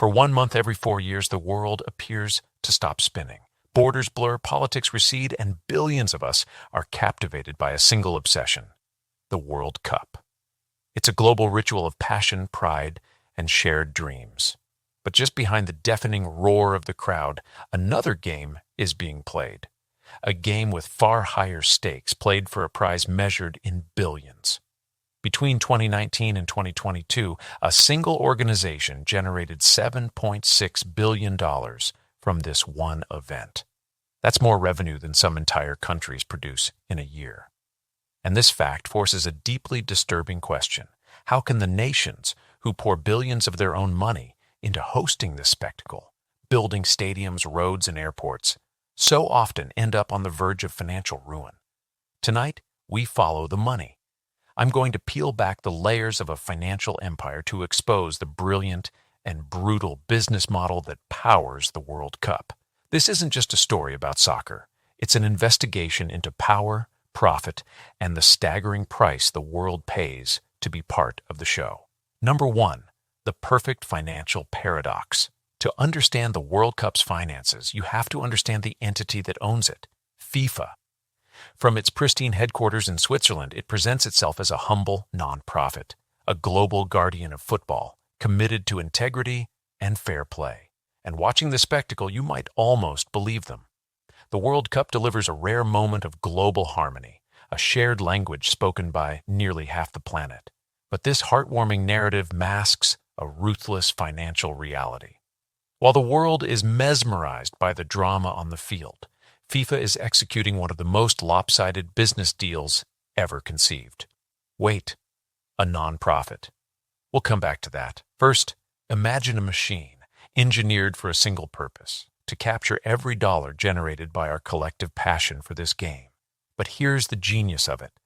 For 1 month every 4 years, the world appears to stop spinning. Borders blur, politics recede, and billions of us are captivated by a single obsession: the World Cup. It's a global ritual of passion, pride, and shared dreams. But just behind the deafening roar of the crowd, another game is being played. A game with far higher stakes, played for a prize measured in billions. Between 2019 and 2022, a single organization generated $7.6 billion from this one event. That's more revenue than some entire countries produce in a year. And this fact forces a deeply disturbing question. How can the nations who pour billions of their own money into hosting this spectacle, building stadiums, roads, and airports, so often end up on the verge of financial ruin? Tonight, we follow the money. I'm going to peel back the layers of a financial empire to expose the brilliant and brutal business model that powers the World Cup. This isn't just a story about soccer. It's an investigation into power, profit, and the staggering price the world pays to be part of the show. Number 1, the perfect financial paradox. To understand the World Cup's finances, you have to understand the entity that owns it: FIFA. From its pristine headquarters in Switzerland, it presents itself as a humble non-profit, a global guardian of football, committed to integrity and fair play. And watching the spectacle, you might almost believe them. The World Cup delivers a rare moment of global harmony, a shared language spoken by nearly half the planet. But this heartwarming narrative masks a ruthless financial reality. While the world is mesmerized by the drama on the field, FIFA is executing one of the most lopsided business deals ever conceived. Wait, a non-profit. We'll come back to that. First, imagine a machine engineered for a single purpose: to capture every dollar generated by our collective passion for this game. But here's the genius of it.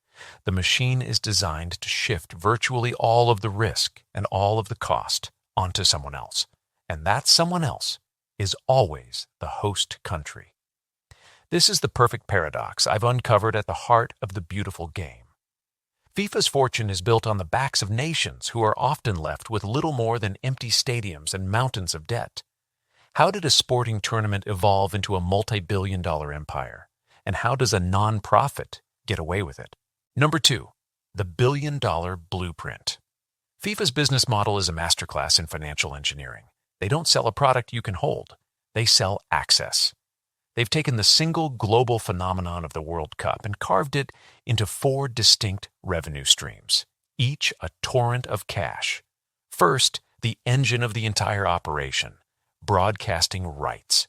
The machine is designed to shift virtually all of the risk and all of the cost onto someone else. And that someone else is always the host country. This is the perfect paradox I've uncovered at the heart of the beautiful game. FIFA's fortune is built on the backs of nations who are often left with little more than empty stadiums and mountains of debt. How did a sporting tournament evolve into a multi-billion-dollar empire? And how does a non-profit get away with it? Number 2, the billion-dollar blueprint. FIFA's business model is a masterclass in financial engineering. They don't sell a product you can hold. They sell access. They've taken the single global phenomenon of the World Cup and carved it into 4 distinct revenue streams, each a torrent of cash. First, the engine of the entire operation: broadcasting rights.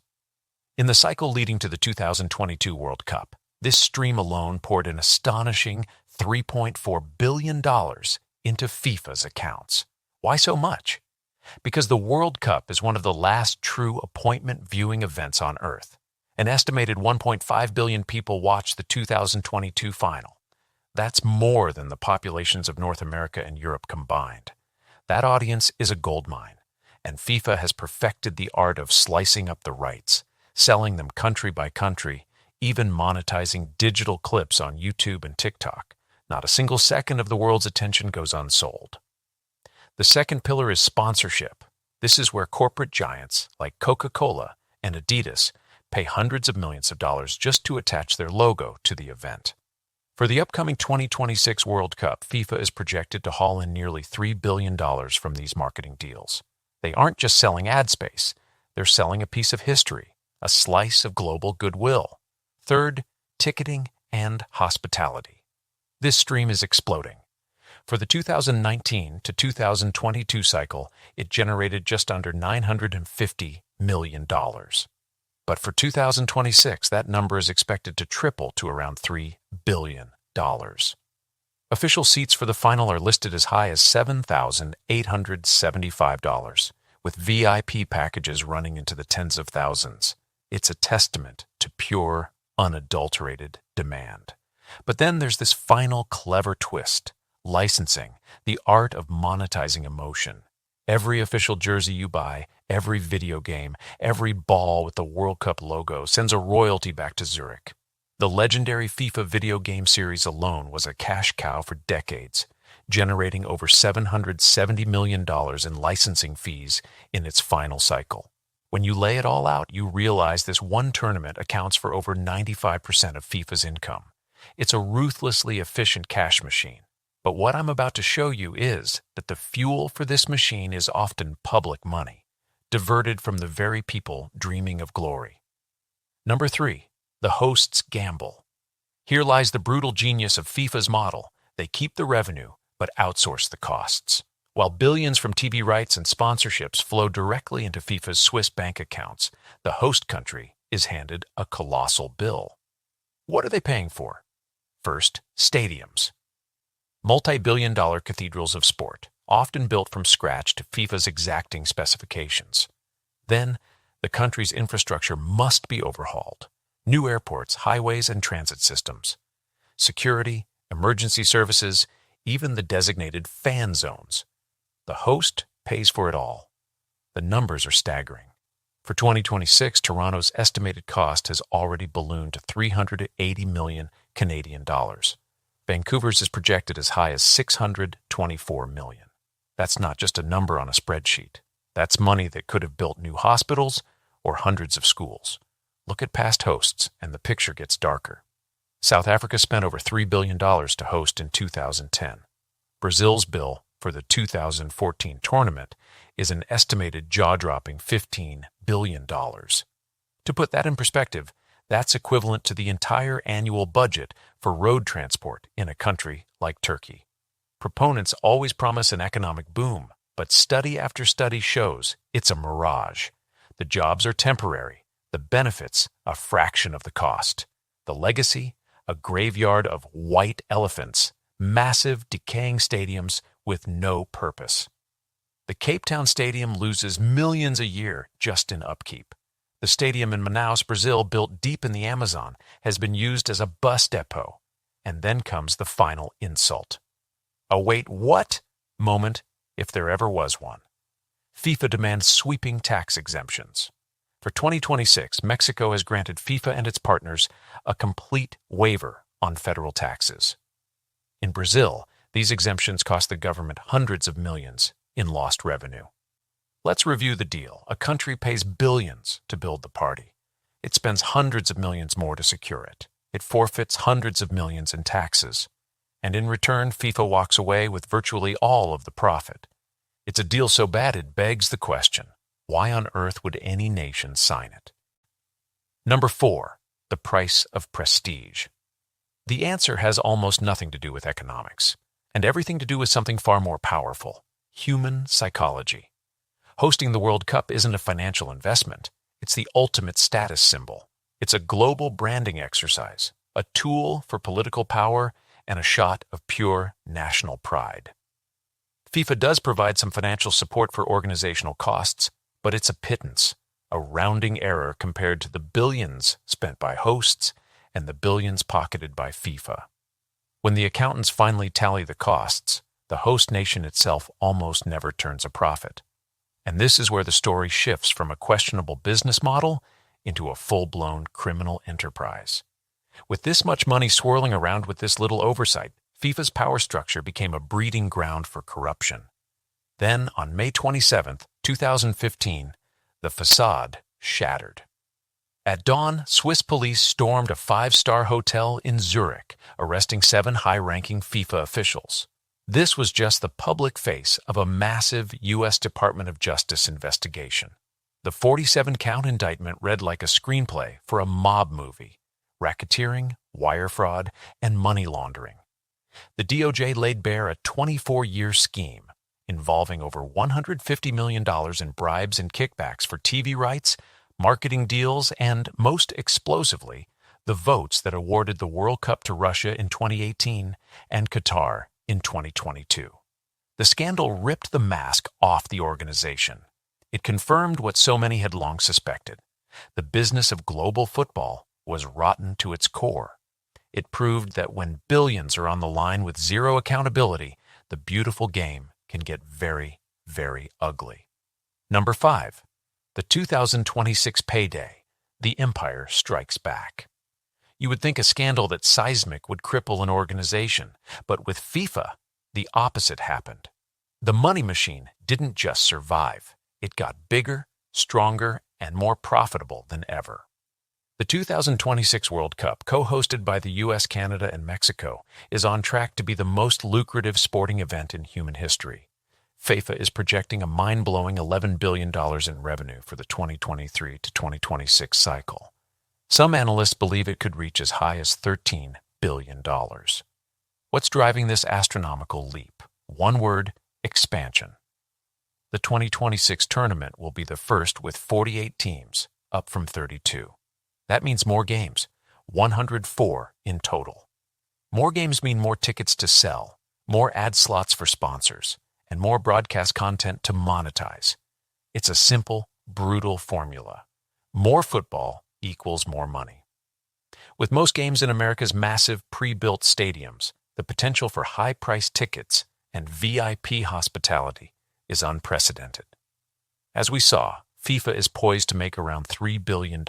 In the cycle leading to the 2022 World Cup, this stream alone poured an astonishing $3.4 billion into FIFA's accounts. Why so much? Because the World Cup is one of the last true appointment viewing events on Earth. An estimated 1.5 billion people watched the 2022 final. That's more than the populations of North America and Europe combined. That audience is a goldmine, and FIFA has perfected the art of slicing up the rights, selling them country by country, even monetizing digital clips on YouTube and TikTok. Not a single second of the world's attention goes unsold. The second pillar is sponsorship. This is where corporate giants like Coca-Cola and Adidas pay hundreds of millions of dollars just to attach their logo to the event. For the upcoming 2026 World Cup, FIFA is projected to haul in nearly $3 billion from these marketing deals. They aren't just selling ad space, they're selling a piece of history, a slice of global goodwill. Third, ticketing and hospitality. This stream is exploding. For the 2019 to 2022 cycle, it generated just under $950 million. But for 2026, that number is expected to triple to around $3 billion. Official seats for the final are listed as high as $7,875, with VIP packages running into the tens of thousands. It's a testament to pure, unadulterated demand. But then there's this final clever twist: licensing, the art of monetizing emotion. Every official jersey you buy, every video game, every ball with the World Cup logo sends a royalty back to Zurich. The legendary FIFA video game series alone was a cash cow for decades. generating over $770 million in licensing fees in its final cycle. When you lay it all out, you realize this one tournament accounts for over 95% of FIFA's income. It's a ruthlessly efficient cash machine. But what I'm about to show you is that the fuel for this machine is often public money, diverted from the very people dreaming of glory. Number 3, the hosts gamble. Here lies the brutal genius of FIFA's model. They keep the revenue, but outsource the costs. While billions from TV rights and sponsorships flow directly into FIFA's Swiss bank accounts, the host country is handed a colossal bill. What are they paying for? First, stadiums. Multi-billion-dollar cathedrals of sport, often built from scratch to FIFA's exacting specifications. Then, the country's infrastructure must be overhauled. New airports, highways, and transit systems. Security, emergency services, even the designated fan zones. The host pays for it all. The numbers are staggering. For 2026, Toronto's estimated cost has already ballooned to $380 million Canadian dollars. Vancouver's is projected as high as $624 million. That's not just a number on a spreadsheet. That's money that could have built new hospitals or hundreds of schools. Look at past hosts, and the picture gets darker. South Africa spent over $3 billion to host in 2010. Brazil's bill for the 2014 tournament is an estimated jaw-dropping $15 billion. To put that in perspective, that's equivalent to the entire annual budget for road transport in a country like Turkey. Proponents always promise an economic boom, but study after study shows it's a mirage. The jobs are temporary, the benefits a fraction of the cost. The legacy, a graveyard of white elephants, massive decaying stadiums with no purpose. The Cape Town Stadium loses millions a year just in upkeep. The stadium in Manaus, Brazil, built deep in the Amazon, has been used as a bus depot. And then comes the final insult. A wait what moment, if there ever was one. FIFA demands sweeping tax exemptions. For 2026, Mexico has granted FIFA and its partners a complete waiver on federal taxes. In Brazil, these exemptions cost the government hundreds of millions in lost revenue. Let's review the deal. A country pays billions to build the party. It spends hundreds of millions more to secure it. It forfeits hundreds of millions in taxes. And in return, FIFA walks away with virtually all of the profit. It's a deal so bad it begs the question, why on earth would any nation sign it? Number 4, the price of prestige. The answer has almost nothing to do with economics, and everything to do with something far more powerful, human psychology. Hosting the World Cup isn't a financial investment. It's the ultimate status symbol. It's a global branding exercise, a tool for political power, and a shot of pure national pride. FIFA does provide some financial support for organizational costs, but it's a pittance, a rounding error compared to the billions spent by hosts and the billions pocketed by FIFA. When the accountants finally tally the costs, the host nation itself almost never turns a profit. And this is where the story shifts from a questionable business model into a full-blown criminal enterprise. With this much money swirling around with this little oversight, FIFA's power structure became a breeding ground for corruption. Then, on May 27, 2015, the facade shattered. At dawn, Swiss police stormed a 5-star hotel in Zurich, arresting 7 high-ranking FIFA officials. This was just the public face of a massive U.S. Department of Justice investigation. The 47-count indictment read like a screenplay for a mob movie: racketeering, wire fraud, and money laundering. The DOJ laid bare a 24-year scheme involving over $150 million in bribes and kickbacks for TV rights, marketing deals, and, most explosively, the votes that awarded the World Cup to Russia in 2018 and Qatar in 2022. The scandal ripped the mask off the organization. It confirmed what so many had long suspected. The business of global football was rotten to its core. It proved that when billions are on the line with zero accountability, the beautiful game can get very, very ugly. Number 5, the 2026 payday. The empire strikes back. You would think a scandal that seismic would cripple an organization, but with FIFA, The opposite happened. The money machine didn't just survive. It got bigger, stronger, and more profitable than ever. The 2026 World Cup, co-hosted by the US, Canada, and Mexico, is on track to be the most lucrative sporting event in human history. FIFA is projecting a mind-blowing $11 billion in revenue for the 2023 to 2026 cycle. Some analysts believe it could reach as high as $13 billion. What's driving this astronomical leap? One word: expansion. The 2026 tournament will be the first with 48 teams, up from 32. That means more games, 104 in total. More games mean more tickets to sell, more ad slots for sponsors, and more broadcast content to monetize. It's a simple, brutal formula. More football equals more money. With most games in America's massive pre-built stadiums, the potential for high-priced tickets and VIP hospitality is unprecedented. As we saw, FIFA is poised to make around $3 billion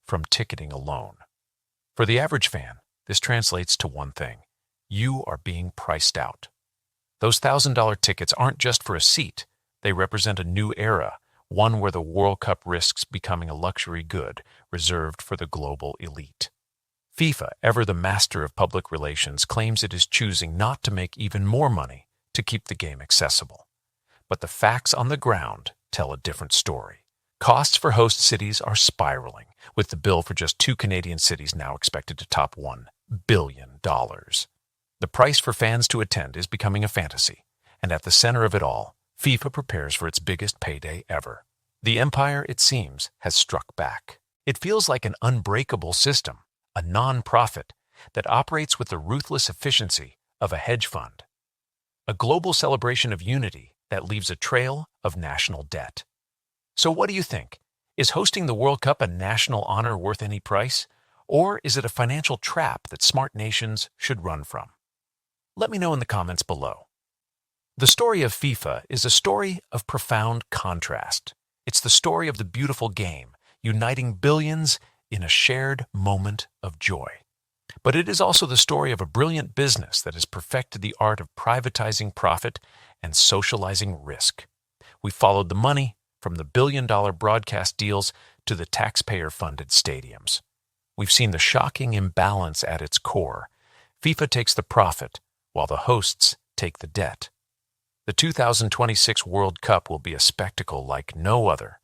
from ticketing alone. For the average fan, this translates to one thing: you are being priced out. Those $1,000 tickets aren't just for a seat. They represent a new era, one where the World Cup risks becoming a luxury good reserved for the global elite. FIFA, ever the master of public relations, claims it is choosing not to make even more money to keep the game accessible. But the facts on the ground tell a different story. Costs for host cities are spiraling, with the bill for just 2 Canadian cities now expected to top $1 billion. The price for fans to attend is becoming a fantasy, and at the center of it all, FIFA prepares for its biggest payday ever. The empire, it seems, has struck back. It feels like an unbreakable system, a non-profit that operates with the ruthless efficiency of a hedge fund. A global celebration of unity that leaves a trail of national debt. So what do you think? Is hosting the World Cup a national honor worth any price? Or is it a financial trap that smart nations should run from? Let me know in the comments below. The story of FIFA is a story of profound contrast. It's the story of the beautiful game, uniting billions in a shared moment of joy. But it is also the story of a brilliant business that has perfected the art of privatizing profit and socializing risk. We followed the money, from the billion-dollar broadcast deals to the taxpayer-funded stadiums. We've seen the shocking imbalance at its core. FIFA takes the profit, while the hosts take the debt. The 2026 World Cup will be a spectacle like no other.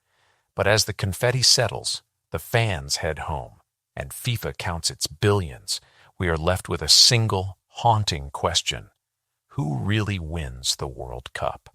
But as the confetti settles, the fans head home, and FIFA counts its billions, we are left with a single, haunting question: who really wins the World Cup?